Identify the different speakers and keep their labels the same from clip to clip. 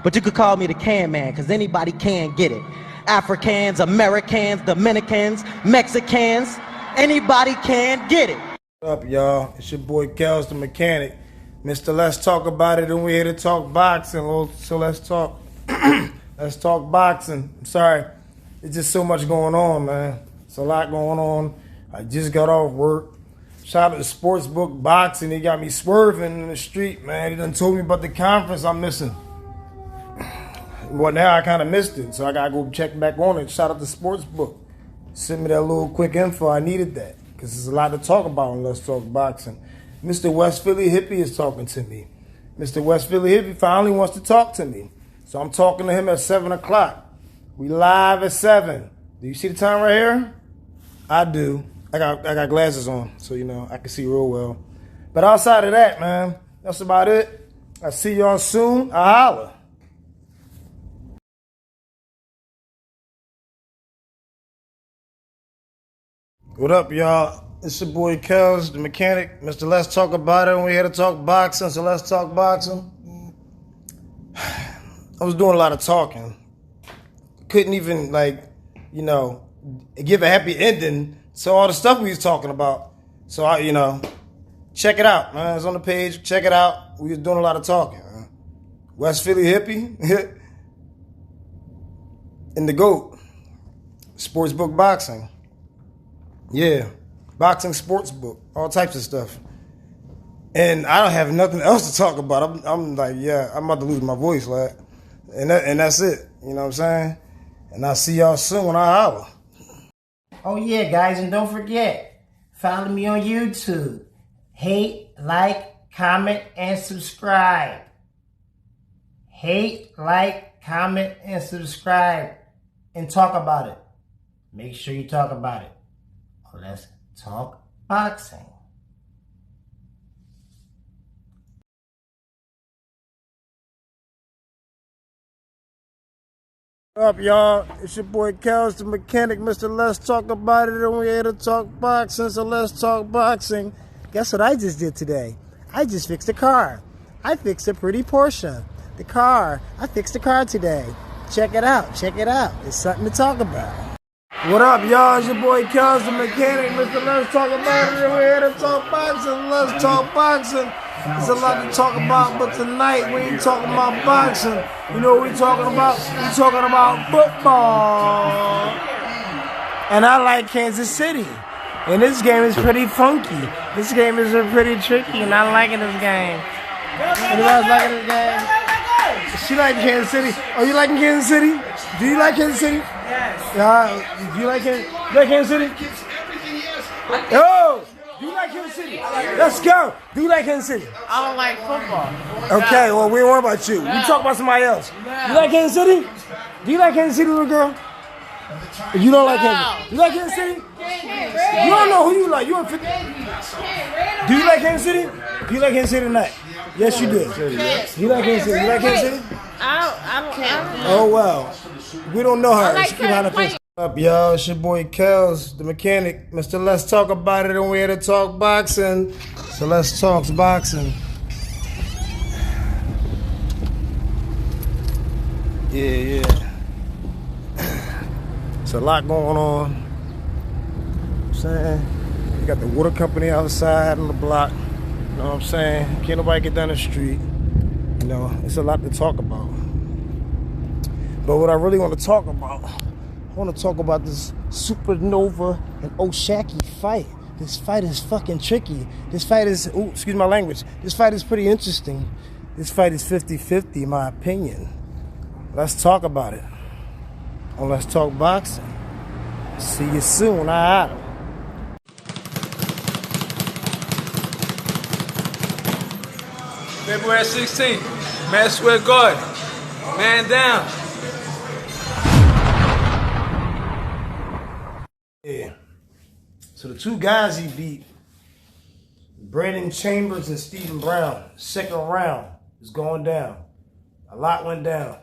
Speaker 1: but you could call me the Can Man, cause anybody can get it. Africans, Americans, Dominicans, Mexicans, anybody can get it.
Speaker 2: What up, y'all? It's your boy Kels, the mechanic. Mr. Let's Talk About It, and we're here to talk boxing. So let's talk. Let's talk boxing. I'm sorry, it's just so much going on, man. It's a lot going on. I just got off work. Shout out to Sportsbook Boxing. They got me swerving in the street, man. They done told me about the conference I'm missing. Well, now I kind of missed it, so I gotta go check back on it. Shout out to Sportsbook. Send me that little quick info. I needed that because there's a lot to talk about on Let's Talk Boxing. Mr. West Philly Hippie is talking to me. Mr. West Philly Hippie finally wants to talk to me. So I'm talking to him at 7 o'clock. We live at 7. Do you see the time right here? I do. I got glasses on, so you know I can see real well. But outside of that, man, that's about it. I'll see y'all soon. I'll holla. What up, y'all? It's your boy Kels, the mechanic. Mr. Let's Talk About It, and we're here to talk boxing, so let's talk boxing. I was doing a lot of talking. Couldn't even, give a happy ending to all the stuff we was talking about. So, check it out, man. It's on the page. Check it out. We was doing a lot of talking, man. West Philly Hippie and the GOAT. Sportsbook Boxing. Yeah. Boxing Sportsbook. All types of stuff. And I don't have nothing else to talk about. I'm about to lose my voice, like. And that's it. You know what I'm saying? And I'll see y'all soon when I holler.
Speaker 3: Oh yeah, guys, and don't forget, follow me on YouTube. Hate, like, comment, and subscribe. Hate, like, comment, and subscribe. And talk about it. Make sure you talk about it. Let's talk boxing.
Speaker 2: What up, y'all? It's your boy Kels, the mechanic. Mr. Let's Talk About It, and we're here to talk boxing, so let's talk boxing. Guess what I just did today? I just fixed a car. I fixed a pretty Porsche. I fixed the car today. Check it out, It's something to talk about. What up, y'all? It's your boy Kels, the mechanic. Mr. Let's Talk About It, and we're here to talk boxing, let's talk boxing. There's a lot to talk about, but tonight we ain't talking about boxing. You know what we're talking about? We're talking about football. And I like Kansas City. And this game is pretty funky. This game is pretty tricky, and I'm liking this game. Anybody else liking this game? She like Kansas City. Oh, you liking Kansas City? Do you like Kansas City? Yes. Do you like Kansas City? Yo! Do you like Kansas City? Let's go. Do you like Kansas City?
Speaker 4: I don't like football.
Speaker 2: Okay, well, we don't worry about you. We talk about somebody else. You like Kansas City? Do you like Kansas City, little girl? You don't like Kansas City? You like Kansas City? You don't know who you like. You in 50. Do you like Kansas City? Do you like Kansas City tonight? Yes, you do. You like Kansas City? You like Kansas City?
Speaker 4: I don't.
Speaker 2: Oh, well. We don't know her. She behind the face. What up, y'all? It's your boy Kels, the mechanic. Mr. Let's Talk About It, and we're here to talk boxing. So let's talk boxing. Yeah. It's a lot going on. You know what I'm saying? You got the water company outside on the block. You know what I'm saying? Can't nobody get down the street. You know, it's a lot to talk about. But what I really want to talk about, I want to talk about this Supernova and Oshaki fight. This fight is fucking tricky. This fight is, excuse my language, this fight is pretty interesting. This fight is 50-50 in my opinion. Let's talk about it. On Let's Talk Boxing. See you soon.
Speaker 5: February 16th, man, swear to God, man down.
Speaker 2: Yeah. So the two guys he beat, Brandon Chambers and Stephen Brown, second round is going down. A lot went down.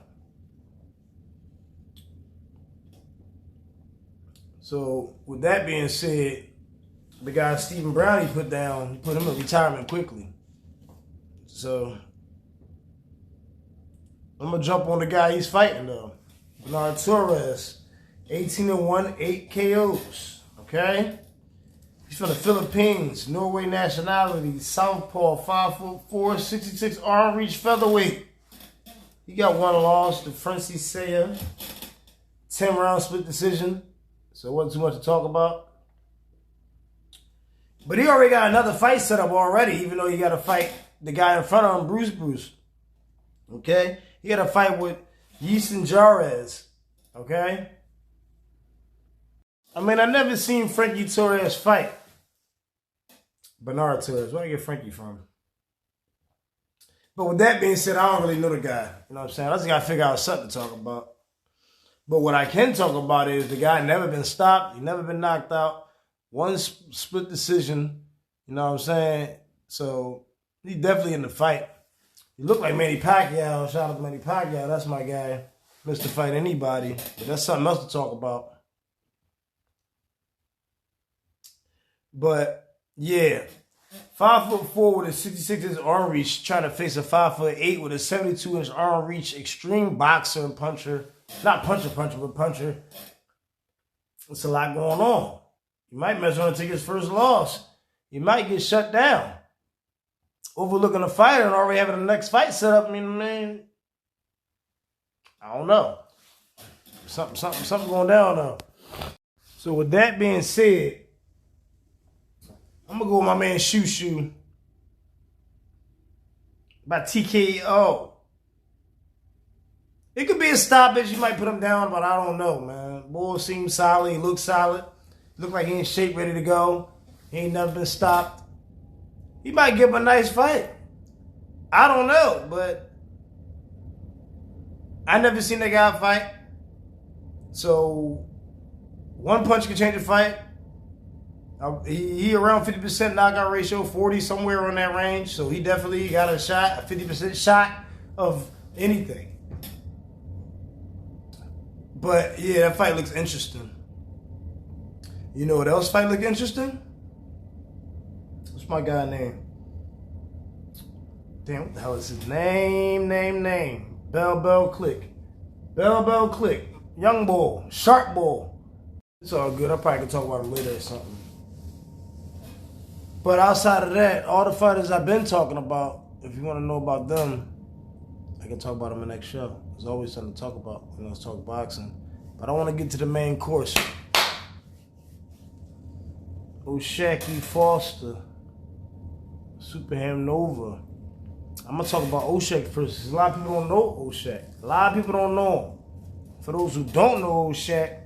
Speaker 2: So with that being said, the guy Stephen Brown he put him in retirement quickly. So I'm gonna jump on the guy he's fighting though. Bernard Torres, 18-1, 8 KOs. Okay? He's from the Philippines, Norway nationality, southpaw, 5'4", 66 arm reach featherweight. He got one loss to Francis Saya, 10-round split decision. So it wasn't too much to talk about. But he already got another fight set up already, even though he got to fight the guy in front of him, Bruce. Okay? He got a fight with Yeson Jarez. Okay? I mean, I never seen Frankie Torres fight. Bernard Torres. Where did I get Frankie from? But with that being said, I don't really know the guy. You know what I'm saying? I just got to figure out something to talk about. But what I can talk about is the guy never been stopped. He never been knocked out. One split decision. You know what I'm saying? So, he's definitely in the fight. He looked like Manny Pacquiao. Shout out to Manny Pacquiao. That's my guy. Missed to fight anybody. But that's something else to talk about. But, yeah. 5'4" with a 66-inch arm reach, trying to face a 5'8" with a 72-inch arm reach, extreme boxer and puncher. Not puncher, but puncher. It's a lot going on. You might mess around and take his first loss. You might get shut down. Overlooking a fighter and already having the next fight set up. I mean, man, I don't know. Something going down though. So with that being said, I'm going to go with my man Shoo by TKO. It could be a stoppage. You might put him down, but I don't know, man. Boy seems solid. He looks solid. Look like he in shape, ready to go. He ain't never been stopped. He might give him a nice fight. I don't know, but I never seen that guy fight. So one punch can change a fight. He around 50% knockout ratio, 40 somewhere on that range. So he definitely got a shot, a 50% shot of anything. But yeah, that fight looks interesting. You know what else fight look interesting? What's my guy name? Damn, what the hell is his name? Bell Click. Bell Click. Young bull. Sharp bull. It's all good. I probably can talk about him later or something. But outside of that, all the fighters I've been talking about, if you want to know about them, I can talk about them in the next show. There's always something to talk about. Let's talk boxing. But I want to get to the main course. O'Shaquie Foster. Superham Nova. I'm going to talk about O'Shaq first, because a lot of people don't know O'Shaq. A lot of people don't know him. For those who don't know O'Shaq,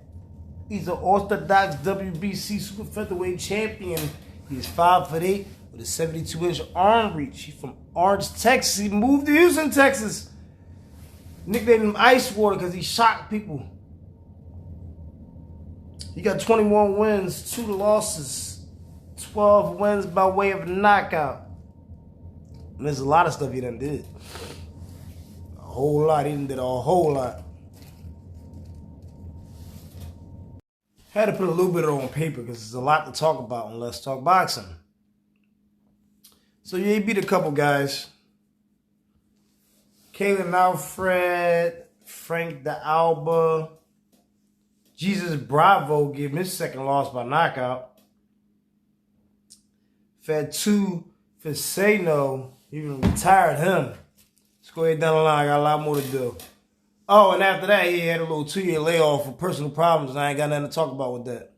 Speaker 2: he's an orthodox WBC super featherweight champion. He's 5'8" with a 72-inch arm reach. He's from Orange, Texas. He moved to Houston, Texas. Nicknamed him Ice Water because he shocked people. He got 21 wins, 2 losses, 12 wins by way of knockout. And there's a lot of stuff he done did. A whole lot. He done did a whole lot. Had to put a little bit on paper because there's a lot to talk about on Let's Talk Boxing. So yeah, he beat a couple guys. Kalen Alfred, Frank De Alba, Jesus Bravo gave him his second loss by knockout. Fatu Fiseno, even retired him. Let's go ahead down the line. I got a lot more to do. Oh, and after that, he had a little 2-year layoff for personal problems, and I ain't got nothing to talk about with that.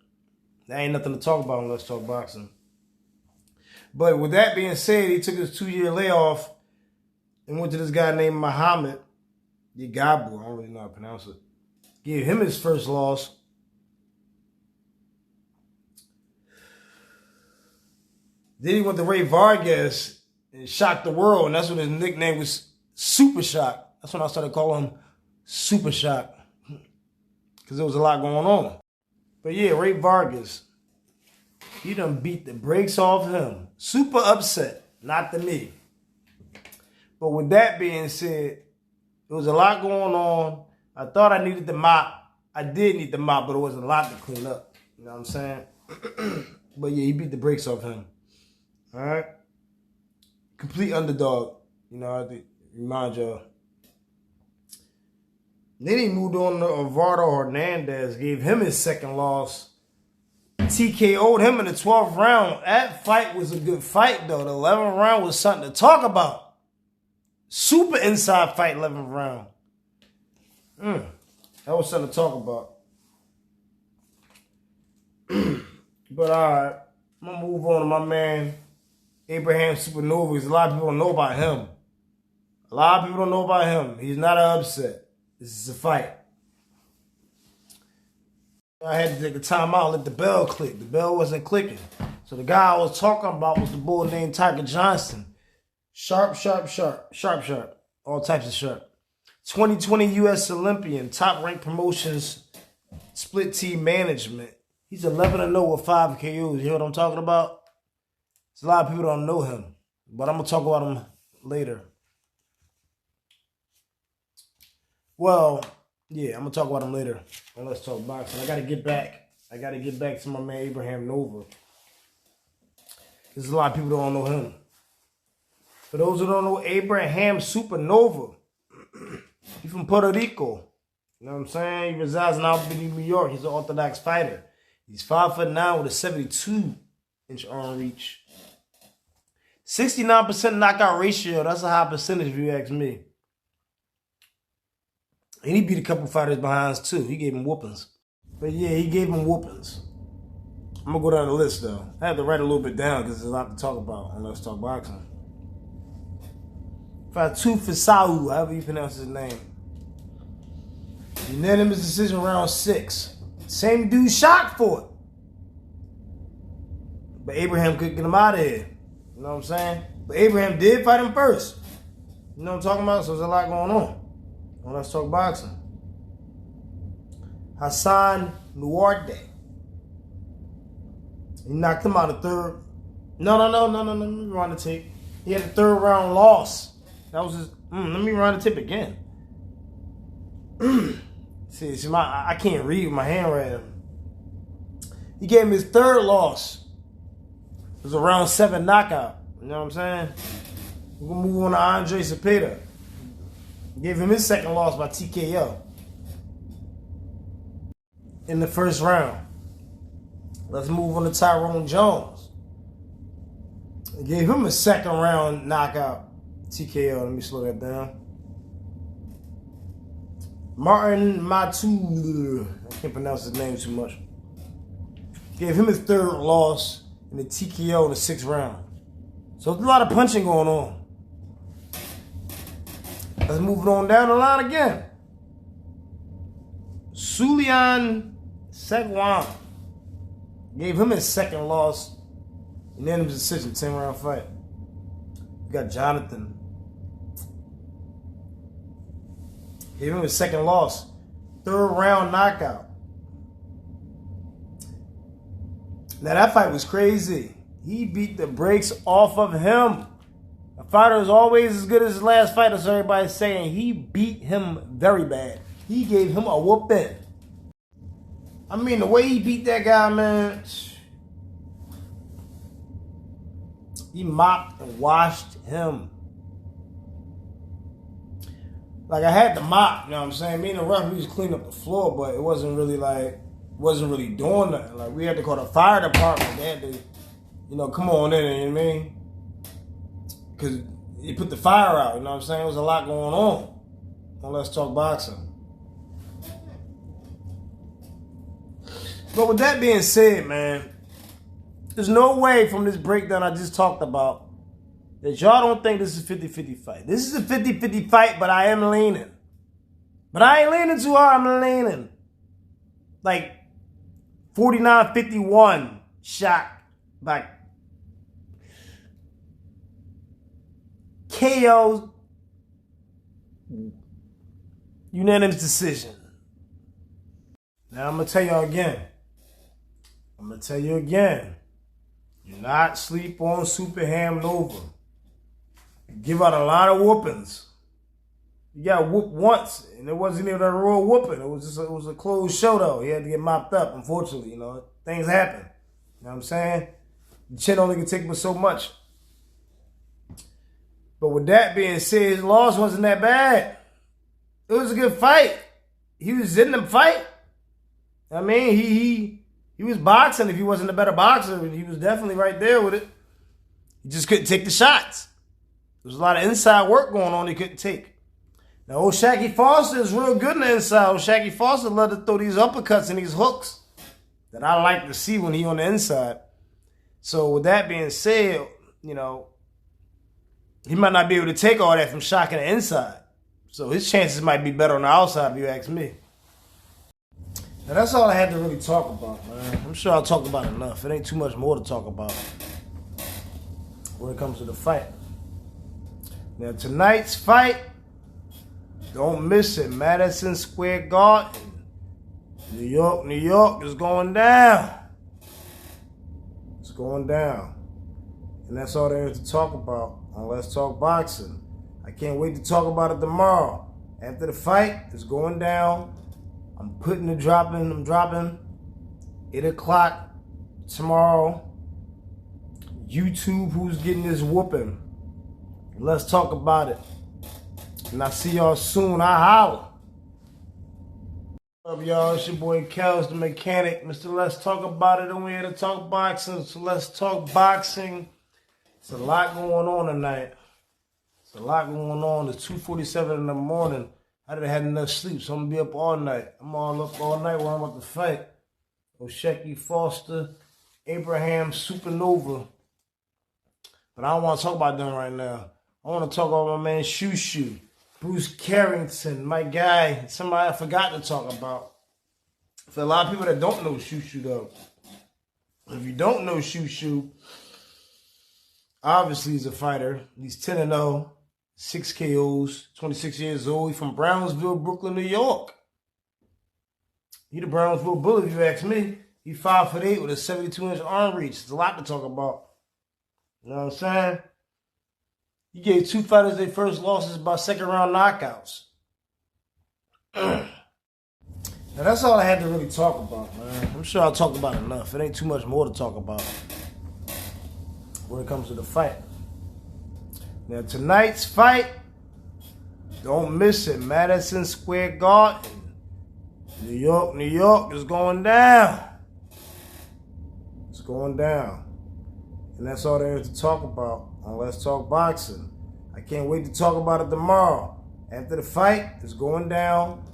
Speaker 2: There ain't nothing to talk about on Let's Talk Boxing. But with that being said, he took his 2-year layoff and went to this guy named Muhammad Yagabu. I don't really know how to pronounce it. Gave him his first loss. Then he went to Ray Vargas and shocked the world, and that's when his nickname was Super Shock. That's when I started calling him Super Shock, because there was a lot going on. But yeah, Ray Vargas, he done beat the brakes off him. Super upset, not to me. But with that being said, there was a lot going on. I thought I needed the mop. I did need the mop, but it wasn't a lot to clean up. You know what I'm saying? But yeah, he beat the brakes off him. All right? Complete underdog. You know, I have to remind y'all. Then he moved on to Eduardo Hernandez, gave him his second loss. TKO'd him in the 12th round. That fight was a good fight, though. The 11th round was something to talk about. Super inside fight, 11th round. That was something to talk about. But all right, I'm going to move on to my man, Abraham Supernova, because a lot of people don't know about him. A lot of people don't know about him. He's not an upset. This is a fight. I had to take a time out and let the bell click. The bell wasn't clicking. So the guy I was talking about was the boy named Tiger Johnson. Sharp. All types of sharp. 2020 U.S. Olympian, top-ranked promotions, split team management. He's 11-0 with 5 KOs. You hear what I'm talking about? A lot of people don't know him. But I'm going to talk about him later. Well, yeah, I'm going to talk about him later. Well, let's talk boxing. I got to get back. To my man Abraham Nova. Because a lot of people don't know him. For those who don't know Abraham Supernova, he's from Puerto Rico. You know what I'm saying? He resides in Albany, New York. He's an Orthodox fighter. He's 5'9" with a 72-inch arm reach. 69% knockout ratio. That's a high percentage if you ask me. And he beat a couple fighters behind us too. He gave him whoopings. But yeah, he gave him whoopings. I'm going to go down the list though. I had to write a little bit down because there's a lot to talk about on Let's Talk Boxing. Fatu Fisau, however you pronounce his name. Unanimous decision round 6. Same dude shot for it. But Abraham couldn't get him out of here. You know what I'm saying? But Abraham did fight him first. You know what I'm talking about? So there's a lot going on. Well, let's talk boxing. Hassan Nuarte. He knocked him out of third. No. Let me run the tape. He had a 3rd round loss. That was his. Let me run the tip again. See, I can't read with my handwriting. He gave him his 3rd loss. It was a round 7 knockout. You know what I'm saying? We're gonna move on to Andre Cepeda. Gave him his 2nd loss by TKO in the 1st round. Let's move on to Tyrone Jones. Gave him a 2nd round knockout. TKO. Let me slow that down. Martin Matu. I can't pronounce his name too much. Gave him his 3rd loss in the TKO in the 6th round. So there's a lot of punching going on. Let's move it on down the line again. Sulian Segwan. Gave him his 2nd loss. Unanimous decision, 10-round fight. We got Jonathan. Gave him his 2nd loss. 3rd round knockout. Now that fight was crazy. He beat the brakes off of him. A fighter is always as good as his last fight, as everybody's saying. He beat him very bad. He gave him a whooping. I mean, the way he beat that guy, man. He mopped and washed him. Like, I had to mop, you know what I'm saying? Me and the referees cleaned up the floor, but it wasn't really doing nothing. Like, we had to call the fire department. They had to, come on in, you know what I mean? Because he put the fire out, you know what I'm saying? There was a lot going on Let's Talk Boxing. But with that being said, man, there's no way from this breakdown I just talked about that y'all don't think this is a 50-50 fight. This is a 50-50 fight, but I am leaning. But I ain't leaning too hard, I'm leaning. Like 49-51 shot by KO, unanimous decision. Now I'm going to tell y'all again. Do not sleep on Superham Nova. Give out a lot of whoopings. He got whooped once, and it wasn't even a real whooping. It was a closed show, though. He had to get mopped up, unfortunately. Things happen. You know what I'm saying? The chin only can take but so much. But with that being said, his loss wasn't that bad. It was a good fight. he was in the fight. I mean, he was boxing. If he wasn't a better boxer, he was definitely right there with it. He just couldn't take the shots. There was a lot of inside work going on he couldn't take. Now, old Shaggy Foster is real good in the inside. Old Shaggy Foster loved to throw these uppercuts and these hooks that I like to see when he on the inside. So with that being said, you know, he might not be able to take all that from shocking the inside. So his chances might be better on the outside if you ask me. Now that's all I had to really talk about, man. I'm sure I'll talk about enough. It ain't too much more to talk about when it comes to the fight. Now tonight's fight, don't miss it. Madison Square Garden. New York is going down. It's going down. And that's all there is to talk about on Let's Talk Boxing. I can't wait to talk about it tomorrow. After the fight, it's going down. I'm dropping 8 o'clock tomorrow. YouTube, who's getting this whooping. Let's talk about it. And I'll see y'all soon. I holla. What's up, y'all? It's your boy Kels, the mechanic. Mr. Let's Talk About It. And we're here to talk boxing. So let's talk boxing. It's a lot going on tonight. It's a lot going on. It's 2:47 in the morning. I didn't have enough sleep, so I'm going to be up all night. I'm all up all night while I'm about to fight. Shaggy Foster, Abraham Supernova. But I don't want to talk about them right now. I want to talk about my man Shoo, Bruce Carrington, my guy, somebody I forgot to talk about. For a lot of people that don't know Shoo though. If you don't know Shoo, obviously he's a fighter. He's 10-0, 6 KOs, 26 years old. He's from Brownsville, Brooklyn, New York. He the Brownsville Bully, if you ask me. He's 5'8" with a 72-inch arm reach. There's a lot to talk about. You know what I'm saying? He gave 2 fighters their first losses by second-round knockouts. Now, that's all I had to really talk about, man. I'm sure I'll talk about enough. It ain't too much more to talk about when it comes to the fight. Now, tonight's fight, don't miss it. Madison Square Garden. New York is going down. It's going down. And that's all there is to talk about on Let's Talk Boxing. I can't wait to talk about it tomorrow. After the fight, it's going down.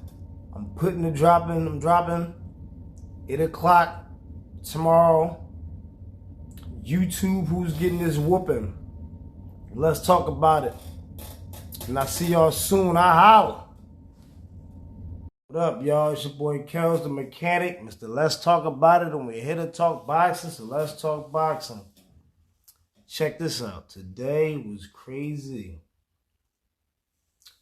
Speaker 2: I'm dropping 8 o'clock tomorrow. YouTube, who's getting this whooping. Let's talk about it. And I'll see y'all soon. I holla. What up, y'all? It's your boy Kels, the mechanic. Mr. Let's Talk About It. And we're here to talk boxing, so let's talk boxing. Check this out. Today was crazy.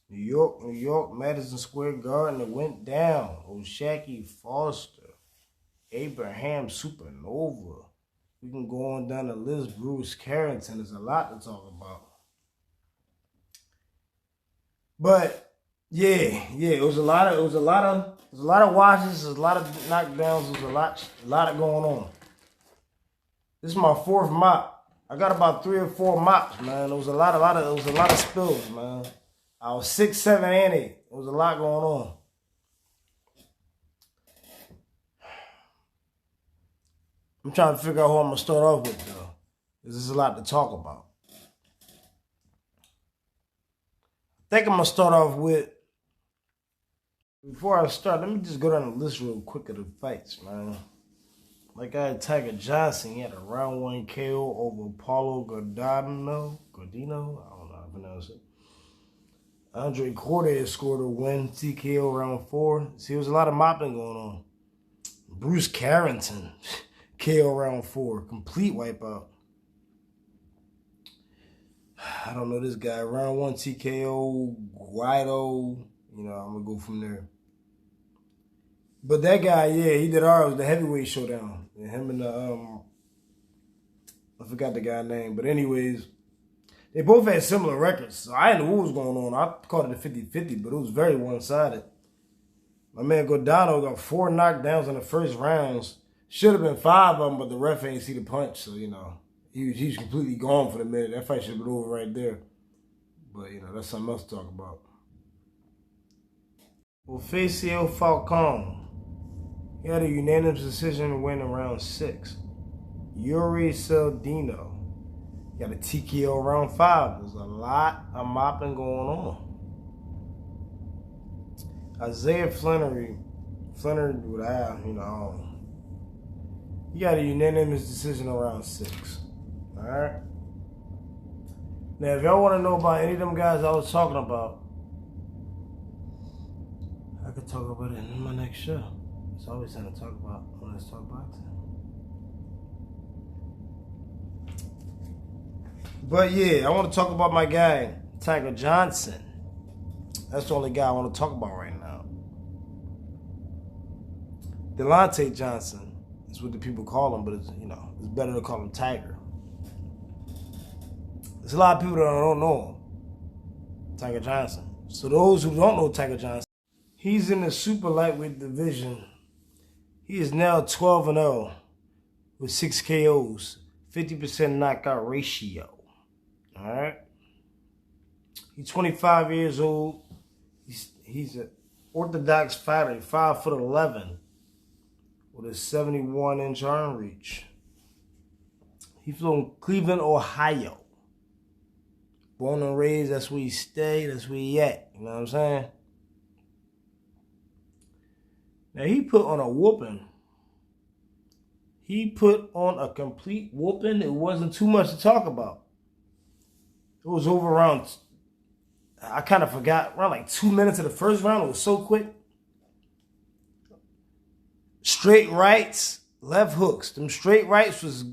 Speaker 2: New York, Madison Square Garden. It went down. Shaggy Foster, Abraham Supernova. We can go on down the list. Bruce Carrington. There's a lot to talk about. But yeah, it was a lot of watches. There's a lot of knockdowns. There's a lot going on. This is my 4th mop. I got about 3 or 4 mops, man. There was a lot of spills, man. I was 6, 7, and 8. There was a lot going on. I'm trying to figure out who I'm gonna start off with, though, because there's a lot to talk about. I think I'm gonna start off with. Before I start, let me just go down the list real quick of the fights, man. Like I had Tiger Johnson, he had a round 1 KO over Paulo Gordino. I don't know how to pronounce it. Andre Cortez scored a win, TKO round 4. See, there was a lot of mopping going on. Bruce Carrington, KO round 4, complete wipeout. I don't know this guy. Round 1 TKO, Guido. I'm gonna go from there. But that guy, yeah, he did ours, the heavyweight showdown. And him and I forgot the guy's name. But anyways, they both had similar records. So I didn't know what was going on. I called it a 50-50, but it was very one-sided. My man Gordano got 4 knockdowns in the first rounds. Should have been 5 of them, but the ref ain't see the punch. So, he's completely gone for the minute. That fight should have been over right there. But, that's something else to talk about. Oficio Falcone. He had a unanimous decision to win in round 6. Yuri Saldino. He got a TKO round 5. There's a lot of mopping going on. Isaiah Flannery would have, he got a unanimous decision in round 6. Alright? Now, if y'all want to know about any of them guys I was talking about, I could talk about it in my next show. It's always something to talk about when Let's Talk Boxing. But yeah, I want to talk about my guy, Tiger Johnson. That's the only guy I want to talk about right now. Delonte Johnson is what the people call him, but it's better to call him Tiger. There's a lot of people that don't know him, Tiger Johnson. So those who don't know Tiger Johnson, he's in the super lightweight division. He is now 12-0 with 6 KOs, 50% knockout ratio. All right. He's 25 years old. He's an orthodox fighter, 5'11", with a 71-inch arm reach. He's from Cleveland, Ohio. Born and raised, that's where he stay, that's where he at. You know what I'm saying? Now, he put on a whooping. He put on a complete whooping. It wasn't too much to talk about. It was over around, I kind of forgot, around like 2 minutes of the first round. It was so quick. Straight rights, left hooks. Them straight rights was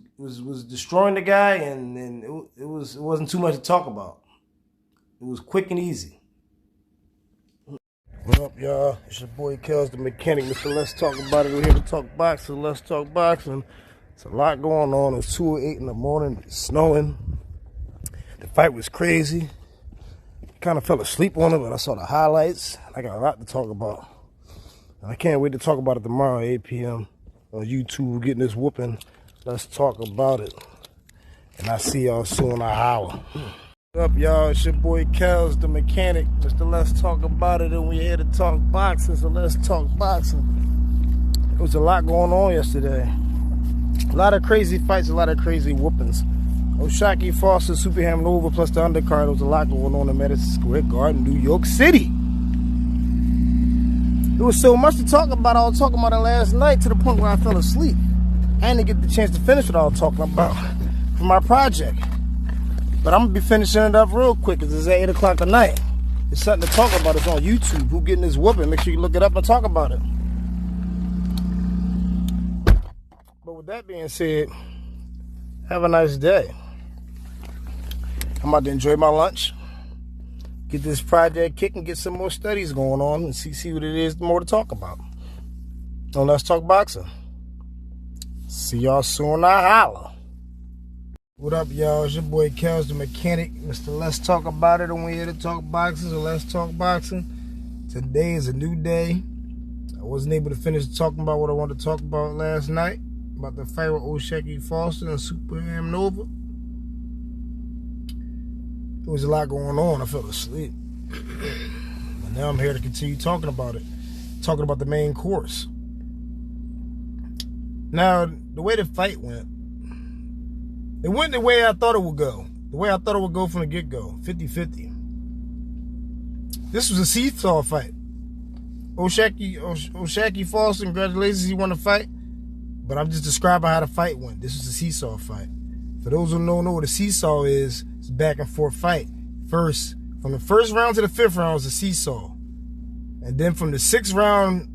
Speaker 2: destroying the guy, and it wasn't too much to talk about. It was quick and easy. What up, y'all? It's your boy Kels, the mechanic. Mr. Let's Talk About It. We're here to talk boxing. Let's talk boxing. It's a lot going on. It's 2:08 in the morning. It's snowing. The fight was crazy. Kind of fell asleep on it, but I saw the highlights. I got a lot to talk about. I can't wait to talk about it tomorrow, 8 p.m. on YouTube. Getting this whooping. Let's talk about it. And I see y'all soon. I holla. What up, y'all? It's your boy Kels, the mechanic. Mr. Let's Talk About It, and we're here to talk boxing, so let's talk boxing. There was a lot going on yesterday. A lot of crazy fights, a lot of crazy whoopings. O'Shaquie Foster, Superham Nova, plus the undercard. There was a lot going on in Madison Square Garden, New York City. There was so much to talk about. I was talking about it last night to the point where I fell asleep. I didn't get the chance to finish what I was talking about for my project. But I'm going to be finishing it up real quick because it's at 8 o'clock tonight. It's something to talk about. It's on YouTube. Who getting this whooping? Make sure you look it up and talk about it. But with that being said, have a nice day. I'm about to enjoy my lunch, get this project kicking, get some more studies going on, and see what it is more to talk about. So let's talk boxing. See y'all soon. I holla. What up, y'all? It's your boy Kels, the mechanic. Mr. Let's Talk About It, and we're here to talk boxing, so let's talk boxing. Today is a new day. I wasn't able to finish talking about what I wanted to talk about last night, about the fight with O'Shaquie Foster and Superham Nova. There was a lot going on. I fell asleep. But now I'm here to continue talking about it. Talking about the main course. Now, the way the fight went, it went the way I thought it would go. The way I thought it would go from the get-go. 50-50. This was a seesaw fight. O'Shaquie Foster, congratulations, he won the fight. But I'm just describing how the fight went. This was a seesaw fight. For those who don't know what a seesaw is, it's a back and forth fight. From the first round to the 5th round was a seesaw. And then from the 6th round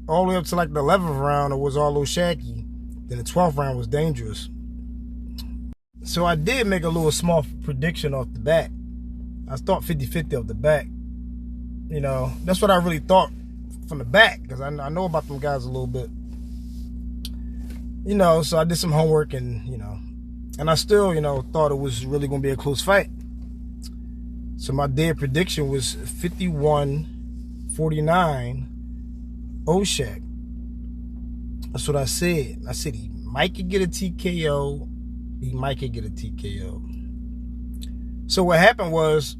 Speaker 2: all the way up to like the 11th round, it was all O'Shaquie. Then the 12th round was dangerous. So I did make a little small prediction off the bat. I thought 50-50 off the bat. You know, that's what I really thought from the back, because I know about them guys a little bit. You know, so I did some homework and, and I still, thought it was really going to be a close fight. So my dead prediction was 51-49 O'Shaq. That's what I said. I said he might could get a TKO. He might could get a TKO. So what happened was,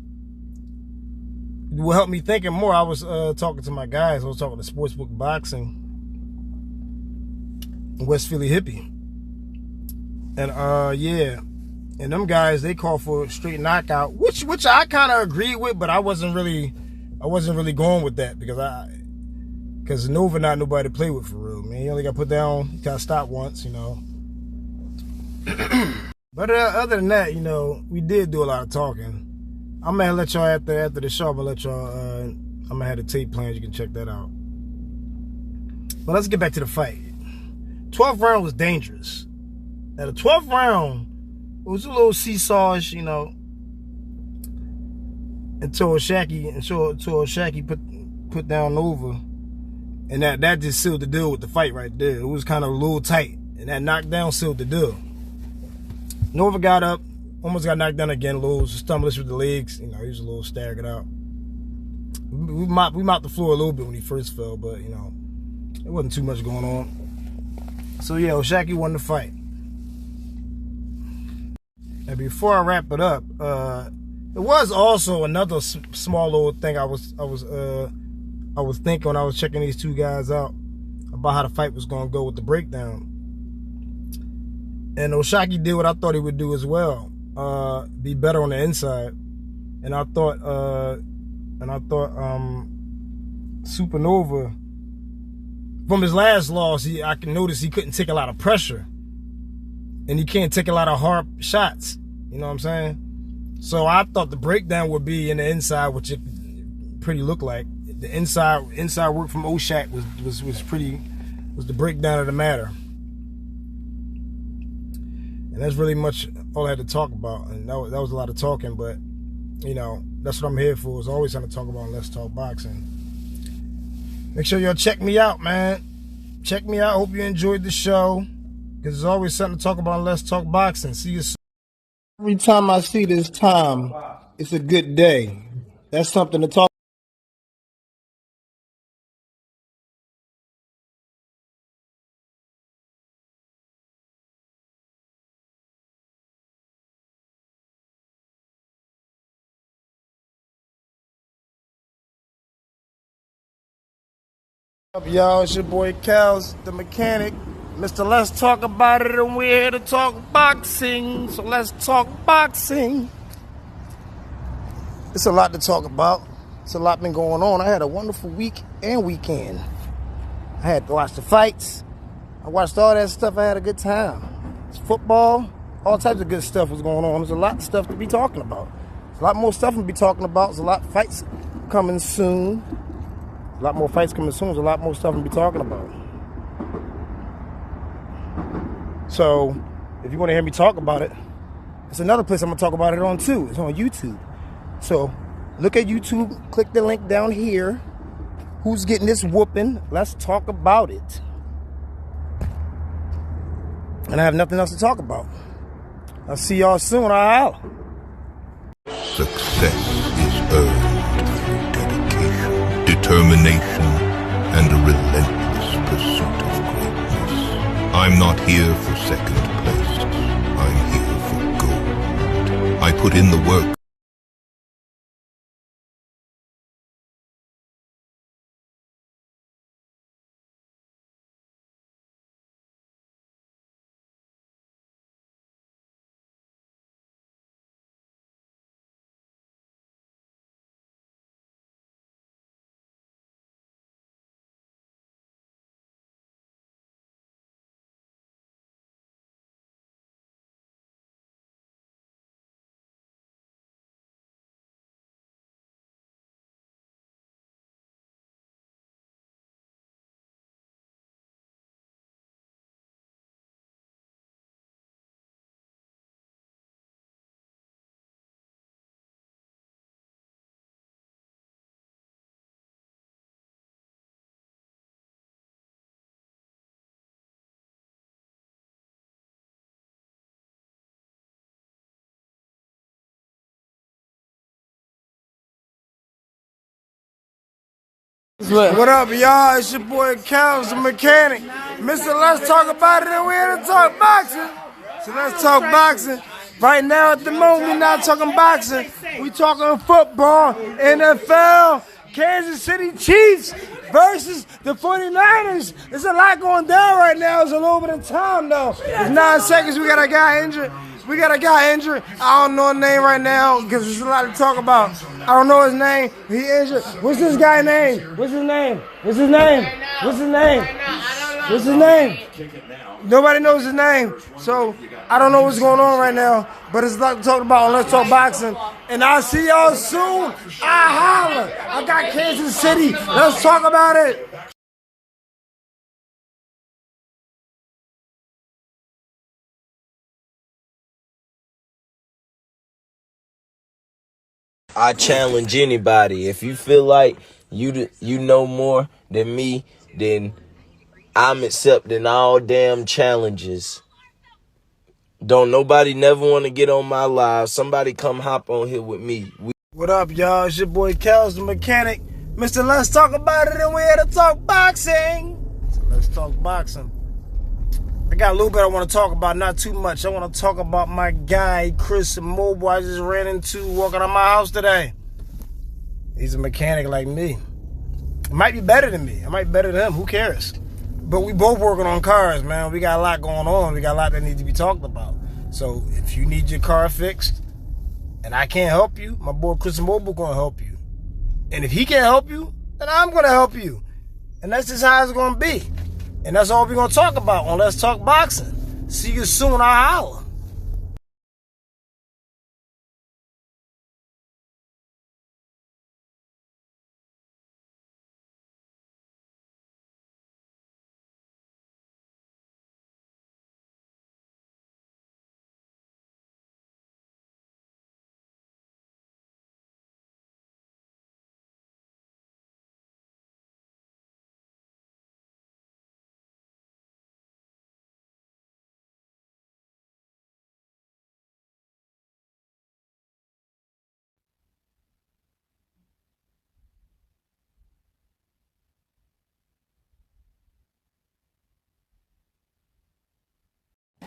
Speaker 2: what helped me thinking more, I was talking to my guys. I was talking to Sportsbook Boxing, West Philly Hippie. And yeah, and them guys, they call for a straight knockout, which I kind of agreed with, but I wasn't really going with that because Nova not nobody to play with for real, man. He only got put down, he got stopped once, you know. But other than that, you know, we did do a lot of talking. I'm gonna let y'all after the show. I'm gonna let y'all. I'm gonna have the tape plans. You can check that out. But let's get back to the fight. 12th round was dangerous. At the 12th round, it was a little seesawish, you know, until Shaqy put down Nova, and that just sealed the deal with the fight right there. It was kind of a little tight, and that knockdown sealed the deal. Nova got up, almost got knocked down again, a little stumblers with the legs. You know, he was a little staggered out. We mopped the floor a little bit when he first fell, but, you know, there wasn't too much going on. So, yeah, Shaqy won the fight. And before I wrap it up, there was also another small little thing I was thinking when I was checking these two guys out about how the fight was going to go with the breakdown. And Shaqy did what I thought he would do as well, be better on the inside. And I thought Supernova, from his last loss, I can notice he couldn't take a lot of pressure, and he can't take a lot of hard shots. You know what I'm saying? So I thought the breakdown would be in the inside, which it pretty looked like. The inside work from Shaq was the breakdown of the matter. And that's really much all I had to talk about. And that was a lot of talking, but, you know, that's what I'm here for, is always trying to talk about Let's Talk Boxing. Make sure y'all check me out, man. Check me out. Hope you enjoyed the show, because there's always something to talk about on Let's Talk Boxing. See you soon. Every time I see this time, it's a good day. That's something to talk about. Up, y'all, it's your boy Kels, the mechanic. Mr. Let's Talk About It, and we're here to talk boxing. So let's talk boxing. It's a lot to talk about. It's a lot been going on. I had a wonderful week and weekend. I had to watch the fights. I watched all that stuff. I had a good time. It's football. All types of good stuff was going on. There's a lot of stuff to be talking about. There's a lot more stuff to be talking about. There's a lot of fights coming soon. A lot more fights coming soon. There's a lot more stuff to be talking about. So, if you want to hear me talk about it, it's another place I'm going to talk about it on too. It's on YouTube. So, look at YouTube. Click the link down here. Who's getting this whooping? Let's talk about it. And I have nothing else to talk about. I'll see y'all soon. I'll holler.
Speaker 6: Success is earned through dedication, determination, and a relentless pursuit of greatness. I'm not here for second place. I'm here for gold. I put in the work. What up, y'all? It's your boy Kels, the mechanic. Mr. Let's Talk About It, and we're here to talk boxing. So let's talk boxing. Right now, at the moment, we're not talking boxing.
Speaker 2: We talking football, NFL, Kansas City Chiefs versus the 49ers. There's a lot going down right now. It's a little bit of time, though. It's 9 seconds. We got a guy injured. I don't know his name right now because there's a lot to talk about. I don't know his name. He injured. What's this guy's name? What's his name? Nobody knows his name. So I don't know what's going on right now. But it's a lot to talk about on Let's Talk Boxing. And I'll see y'all soon. I holla. I got Kansas City. Let's talk about it.
Speaker 7: I challenge anybody. If you feel like you know more than me, then I'm accepting all damn challenges. Don't nobody never want to get on my live. Somebody come hop on here with me.
Speaker 2: What up, y'all? It's your boy Kels the Mechanic. Mr. Let's Talk About It, and we're here to talk boxing. So let's talk boxing. I got a little bit I want to talk about, not too much. I want to talk about my guy, Chris Mobile, I just ran into walking on my house today. He's a mechanic like me. He might be better than me. I might be better than him. Who cares? But we both working on cars, man. We got a lot going on. We got a lot that needs to be talked about. So if you need your car fixed and I can't help you, my boy Chris Mobile going to help you. And if he can't help you, then I'm going to help you. And that's just how it's going to be. And that's all we're going to talk about on Let's Talk Boxing. See you soon. I'll holla.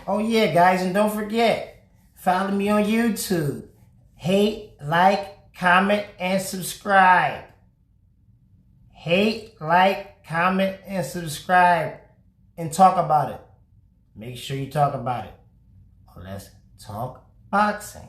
Speaker 3: Oh yeah, guys, and don't forget, follow me on YouTube. Hate, like, comment, and subscribe. Hate, like, comment, and subscribe. And talk about it. Make sure you talk about it. Let's talk boxing.